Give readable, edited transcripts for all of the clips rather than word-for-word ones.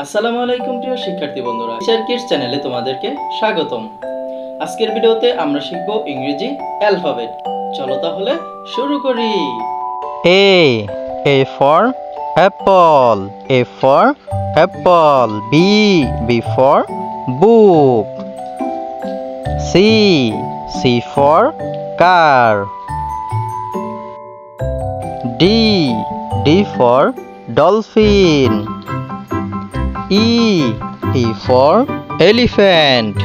আসসালামু আলাইকুম প্রিয় শিক্ষার্থী বন্ধুরা, টিচার কিডস চ্যানেলে তোমাদেরকে স্বাগতম। আজকের ভিডিওতে আমরা শিখব ইংরেজি অ্যালফাবেট। চলো তাহলে শুরু করি। A for apple. A for apple. B for book. C for car. D for dolphin. E for elephant.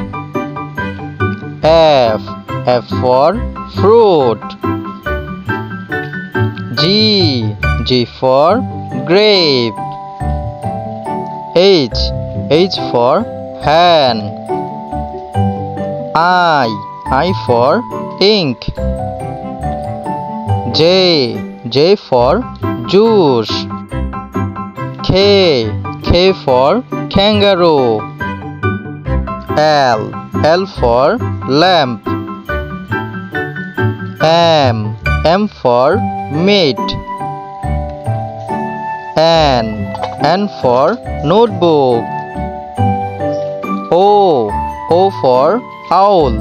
F for fruit. G for grape. H for hen. I for ink. J for juice. K for kangaroo. L for lamp. M for meat. N for notebook. O for owl.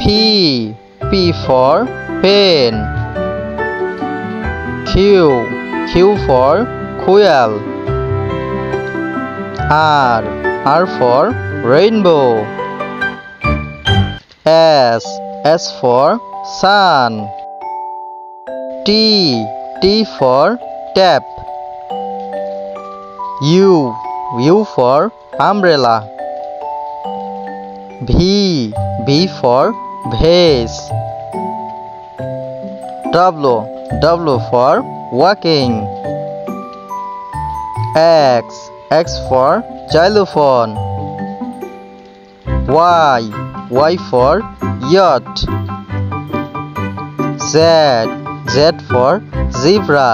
P for pen. Q for quail. R for rainbow. S for sun. T for tap. U for umbrella. V for vase. W for walking. X for xylophone. Y for yacht. Z for zebra.